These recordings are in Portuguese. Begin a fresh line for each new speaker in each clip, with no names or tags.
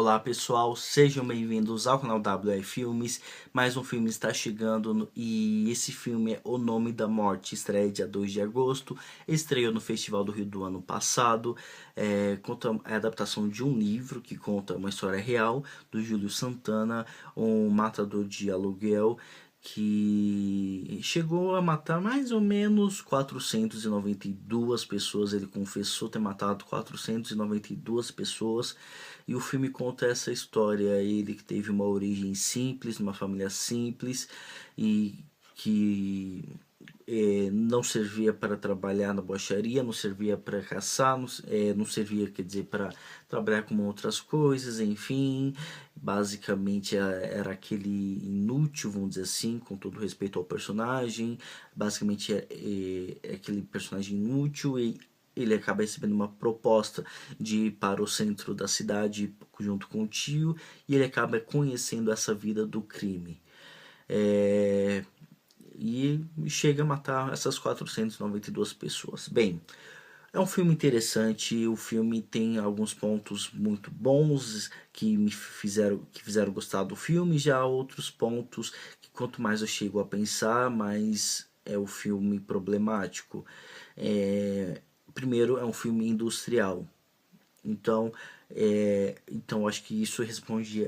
Olá pessoal, sejam bem-vindos ao canal WR Filmes. Mais um filme está chegando e esse filme é O Nome da Morte, estreia dia 2 de agosto, estreou no Festival do Rio do ano passado. Conta a adaptação de um livro que conta uma história real do Júlio Santana, um matador de aluguel que chegou a matar mais ou menos 492 pessoas. Ele confessou ter matado 492 pessoas e o filme conta essa história. Ele que teve uma origem simples, numa família simples e que não servia para trabalhar na bocharia, não servia para caçar, não servia, quer dizer, para trabalhar com outras coisas, enfim. Basicamente era aquele inútil, vamos dizer assim, com todo respeito ao personagem. Basicamente é aquele personagem inútil e ele acaba recebendo uma proposta de ir para o centro da cidade junto com o tio e ele acaba conhecendo essa vida do crime. E chega a matar essas 492 pessoas. Bem, é um filme interessante, o filme tem alguns pontos muito bons que me fizeram gostar do filme, já outros pontos que quanto mais eu chego a pensar, mais é o filme problemático. Primeiro, é um filme industrial. Então acho que isso responde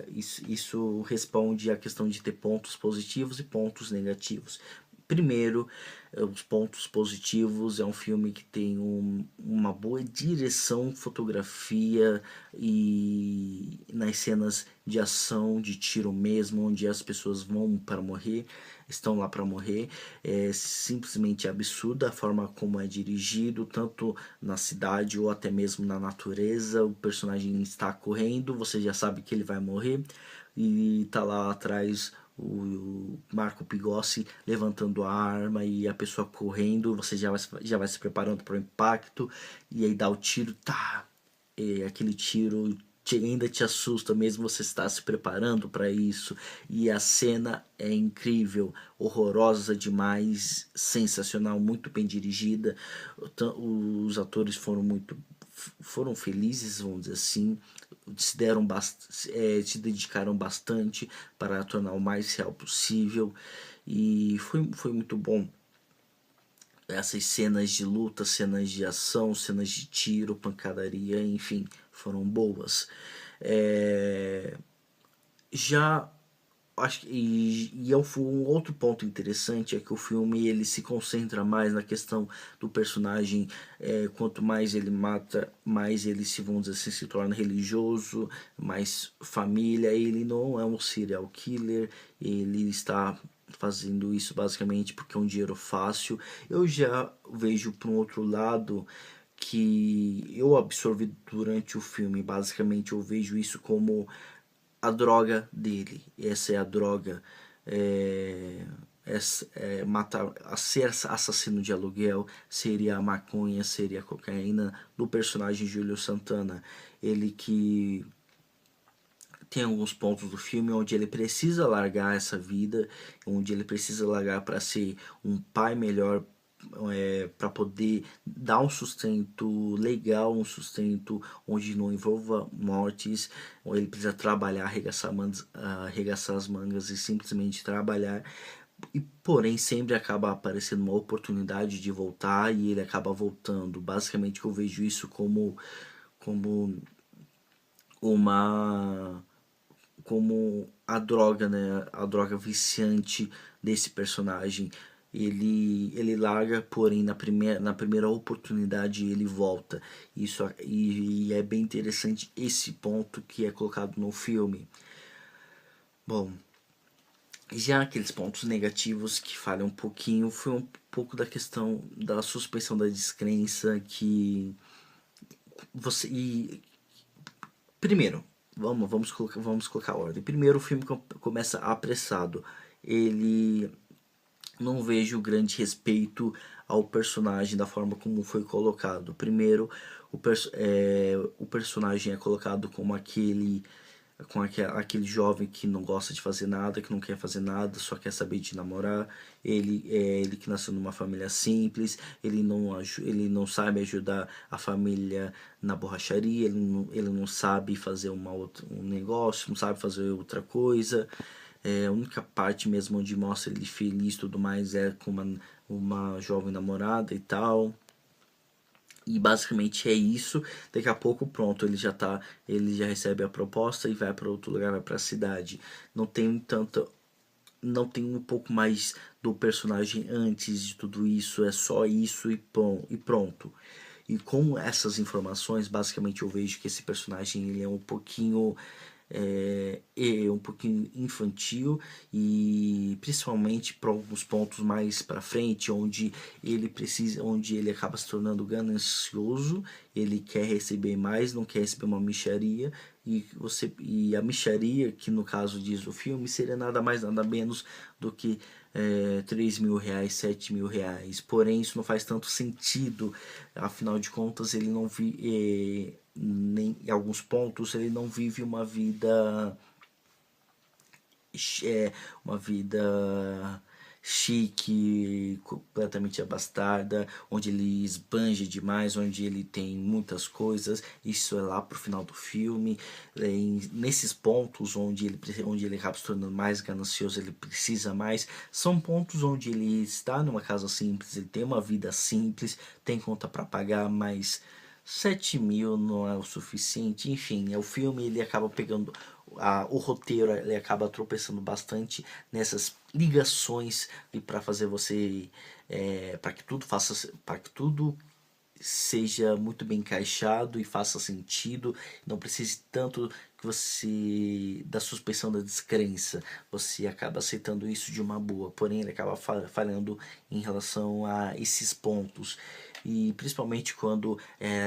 à questão de ter pontos positivos e pontos negativos. Primeiro, os pontos positivos: é um filme que tem uma boa direção, fotografia e nas cenas de ação, de tiro mesmo, onde as pessoas estão lá para morrer. É simplesmente absurda a forma como é dirigido, tanto na cidade ou até mesmo na natureza. O personagem está correndo, você já sabe que ele vai morrer e tá lá atrás o Marco Pigossi levantando a arma e a pessoa correndo, você já vai se preparando para o impacto e aí dá o tiro, tá, e aquele tiro ainda te assusta mesmo você está se preparando para isso. E a cena é incrível, horrorosa demais, sensacional, muito bem dirigida. Os atores foram felizes, vamos dizer assim, se dedicaram bastante para tornar o mais real possível e foi muito bom. Essas cenas de luta, cenas de ação, cenas de tiro, pancadaria, enfim, foram boas. Já acho que um outro ponto interessante é que o filme ele se concentra mais na questão do personagem. Quanto mais ele mata, mais ele vamos dizer assim, se torna religioso, mais família. Ele não é um serial killer, ele está fazendo isso basicamente porque é um dinheiro fácil. Eu já vejo por um outro lado que eu absorvi durante o filme. Basicamente eu vejo isso como a droga dele. Essa é a droga. Matar, ser assassino de aluguel seria a maconha, seria a cocaína do personagem Júlio Santana. Ele que tem alguns pontos do filme onde ele precisa largar essa vida, onde ele precisa largar para ser um pai melhor, para poder dar um sustento legal, um sustento onde não envolva mortes, onde ele precisa trabalhar, arregaçar as mangas e simplesmente trabalhar. E porém sempre acaba aparecendo uma oportunidade de voltar e ele acaba voltando. Basicamente eu vejo isso como uma como a droga, né? A droga viciante desse personagem. Ele larga, porém na primeira oportunidade ele volta. E é bem interessante esse ponto que é colocado no filme. Bom, já aqueles pontos negativos que falham um pouquinho foi um pouco da questão da suspensão da descrença que você primeiro, vamos colocar a ordem. Primeiro, o filme começa apressado. Ele não vejo grande respeito ao personagem da forma como foi colocado. Primeiro, o personagem é colocado como aquele com aquele jovem que não gosta de fazer nada, que não quer fazer nada, só quer saber de namorar. Ele que nasceu numa família simples, ele não sabe ajudar a família na borracharia, ele não sabe fazer um negócio, não sabe fazer outra coisa. A única parte mesmo onde mostra ele feliz e tudo mais é com uma jovem namorada e tal. E basicamente é isso. Daqui a pouco, pronto, ele já recebe a proposta e vai para outro lugar, vai para a cidade. Não tem tanta, não tem um pouco mais do personagem antes de tudo isso, é só isso e pronto. E com essas informações, basicamente eu vejo que esse personagem ele é um pouquinho infantil, e principalmente para alguns pontos mais para frente, onde ele acaba se tornando ganancioso, ele quer receber mais, não quer receber uma mixaria, e a mixaria, que no caso diz o filme, seria nada mais nada menos do que 3 mil reais, 7 mil reais. Porém, isso não faz tanto sentido, afinal de contas, ele não nem em alguns pontos ele não vive uma vida chique, completamente abastada, onde ele esbanja demais, onde ele tem muitas coisas. Isso é lá pro final do filme. Nesses pontos onde ele acaba se tornando mais ganancioso, ele precisa mais. São pontos onde ele está numa casa simples, ele tem uma vida simples, tem conta para pagar, mas 7 mil não é o suficiente. Enfim, o filme ele acaba pegando o roteiro, ele acaba tropeçando bastante nessas ligações e para fazer você para que tudo seja muito bem encaixado e faça sentido, não precise tanto que você da suspensão da descrença, você acaba aceitando isso de uma boa, porém ele acaba falhando em relação a esses pontos. E principalmente quando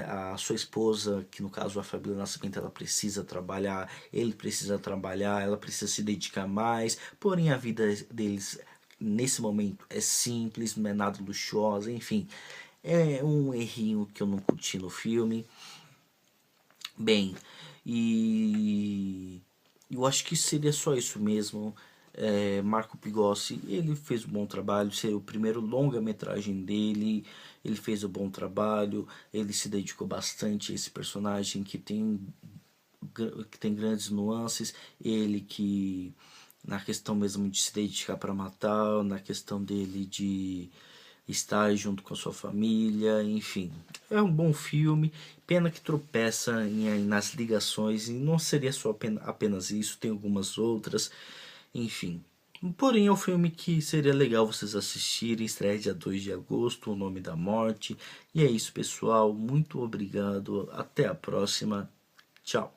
a sua esposa, que no caso a Fabíola Nascimento, ela precisa trabalhar, ele precisa trabalhar, ela precisa se dedicar mais, porém a vida deles nesse momento é simples, não é nada luxuosa, enfim, é um errinho que eu não curti no filme. Bem, e eu acho que seria só isso mesmo. Marco Pigossi, ele fez um bom trabalho, seria o primeiro longa-metragem dele, ele fez um bom trabalho, ele se dedicou bastante a esse personagem que tem grandes nuances, ele que na questão mesmo de se dedicar para matar, na questão dele de estar junto com a sua família, enfim. É um bom filme, pena que tropeça nas ligações, e não seria só apenas isso, tem algumas outras, enfim. Porém, é um filme que seria legal vocês assistirem, estreia dia 2 de agosto, O Nome da Morte. E é isso, pessoal, muito obrigado, até a próxima, tchau.